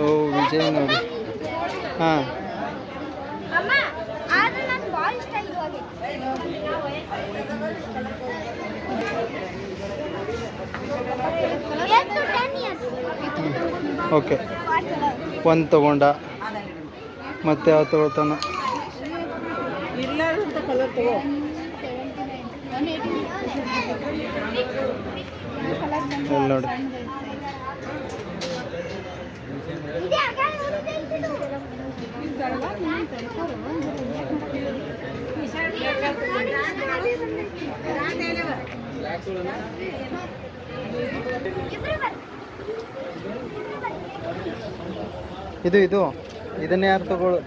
ಓ ವಿಜಯ್ ನೋಡಿ. ಹಾಂ ಓಕೆ, ಒಂದು ತೊಗೊಂಡ ಮತ್ತೆ ಯಾವ ತೊಗೊಳ್ತಾನ? ಎಲ್ಲ ನೋಡಿ. ಇದು ಇದನ್ನ ಯಾರು ತಗೊಳ್ಳೋ?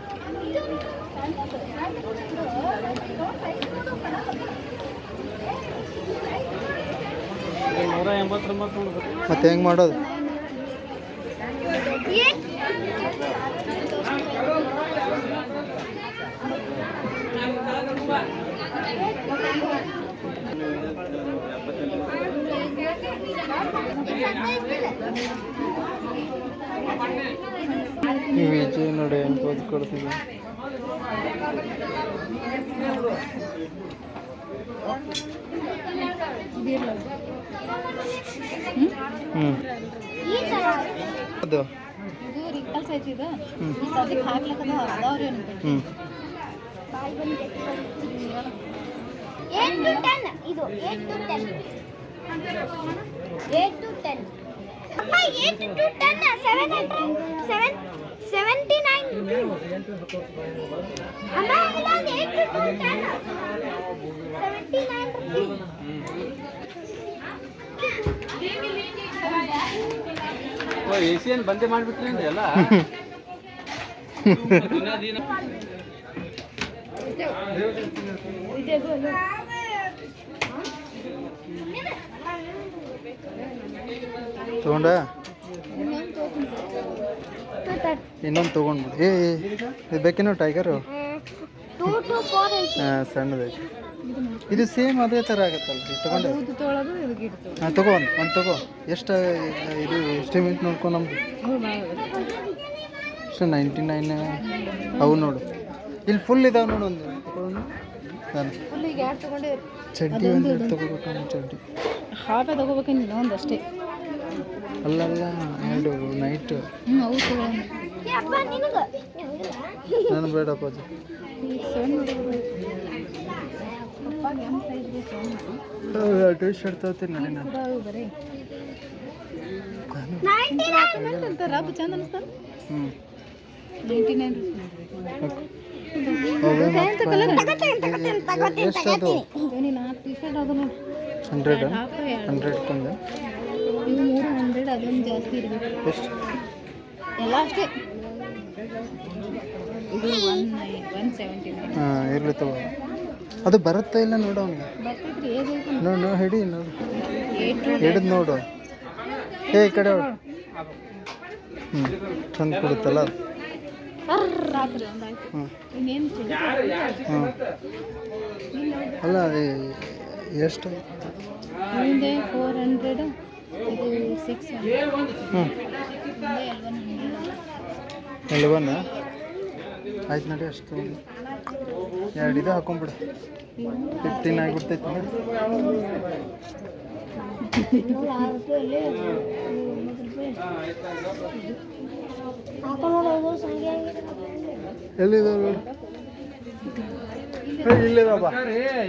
ಮತ್ತೆ ಹೆಂಗೆ ಮಾಡೋದು? ವಿಜಯ್ ನೋಡಿ ಹೆಂಗೆ ಓದಿ ಕೊಡ್ತೀವಿ. ಅದು ಏಸಿಯನ್ ಬಂದೆ ಮಾಡಿಬಿಟ್ರಿ ಎಲ್ಲ. ತಗೊಂಡ ಇನ್ನೊಂದು ತೊಗೊಂಡ್ಬಿಡು. ಇದು ಬೇಕೇನೋ ಟೈಗರು? ಹಾಂ ಸಣ್ಣದೈತಿ. ಇದು ಸೇಮ್ ಅದೇ ಥರ ಆಗುತ್ತಲ್ಲ ತಗೊಂಡು. ಹಾಂ ತಗೋ ಒಂದು ತಗೋ. ಎಷ್ಟು ಇದು ಎಸ್ಟಿಮೇಟ್ ನೋಡ್ಕೊಂಡು ನಮ್ದು ಎಷ್ಟು 99 ಅವು ನೋಡು. ಇಲ್ಲಿ ಫುಲ್ ಇದಾವೆ ನೋಡು. ಒಂದು ನಾನು ಚಡ್ಡಿ ಒಂದು ತಗೋಬೇಕು. ಚಡ್ಡಿ ಹಾಫೇ ತಗೋಬೇಕು ನೀನು ಒಂದಷ್ಟೇ. ಅಲ್ಲಲ್ಲ ಎರಡು ನೈಟ್. ನಾನು ಬೇಡಪ್ಪ ಅದು. ಟೀ ಶರ್ಟ್ ತಗೋತೀನಿ ನೋಡಿ ನಾನು. ಎಷ್ಟದು? 100 ಕೊಂದು ಇವು 300. ಅದೊಂದು ಜಾಸ್ತಿ ಇರಬೇಕು. ಎಷ್ಟು? ಎಲ್ಲ ಅಷ್ಟೇ. ಇದು 179. ಹಾಂ ಇರಲಿ ತಗೋ. ಅದು ಬರುತ್ತಾ ಇಲ್ಲ ನೋಡು ಅವನಿಗೆ. ಬರ್ತೈತ್ರಿ. ಹೇಗೆ ನೋಡು ಹಿಡಿ ನೋಡು. ಹಿಡಿದು ನೋಡು. ಈ ಕಡೆ ಚಂದ ಕೊಡುತ್ತಲ್ಲ ಅದು. ರಾತ್ರಿ ಒಂದಾಯ್ತು. ಹ್ಞೂ ಇನ್ನೇನು ಹಾಂ ಅಲ್ಲ ಎಷ್ಟು? ಮುಂದೆ 400. ಇದು 600. ಹ್ಞೂ 11 ಆಯ್ತು ನೋಡಿ. ಅಷ್ಟು ಎರಡು ಇದು ಹಾಕೊಂಡ್ಬಿಡು. 15 ಆಗಿಬಿಡ್ತೈತಿ. ಎಲ್ಲಿದೆ ನೋಡಿ. ಇಲ್ಲಿದಪ್ಪ.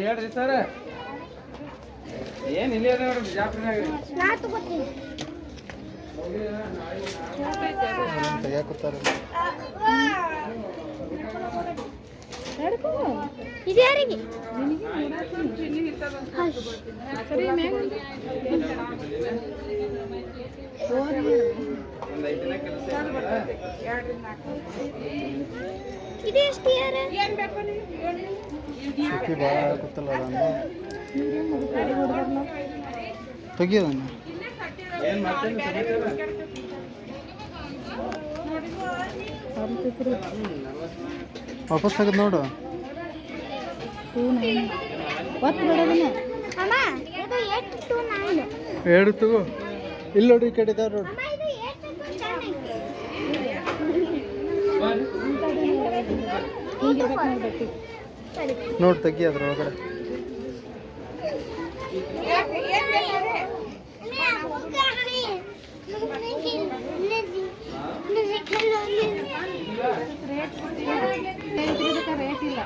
ಹೇಳ್ರಿ ಸರ್, ಏನು ಇಲ್ಲಿ ನೋಡ್ರಿ ಬಿಜಾಪುರನಾಗ ತೆಗಿಯಾಕತ್ತಾರ. ಇದು ಯಾರಿಗೆ? ಸರಿ ಸುಖಿ ಭಾಳ ಆಗುತ್ತಲ್ಲ ಅದನ್ನು ತೆಗಿಯೋದನ್ನು. ವಾಪಸ್ ತೆಗೆದು ನೋಡು. ಎರಡು ತಗೋ. ಇಲ್ಲಿ ನೋಡಿ, ಈ ಕಡೆ ಇದಾವೆ ನೋಡು. ಹಿಂಗಿರ್ಬೇಕು ನೋಡ್ಬೇಕು. ನೋಡಿ ತೆಗಿ ಅದ್ರೊಳಗಡೆ. ರೇಟ್ ಇಲ್ಲ.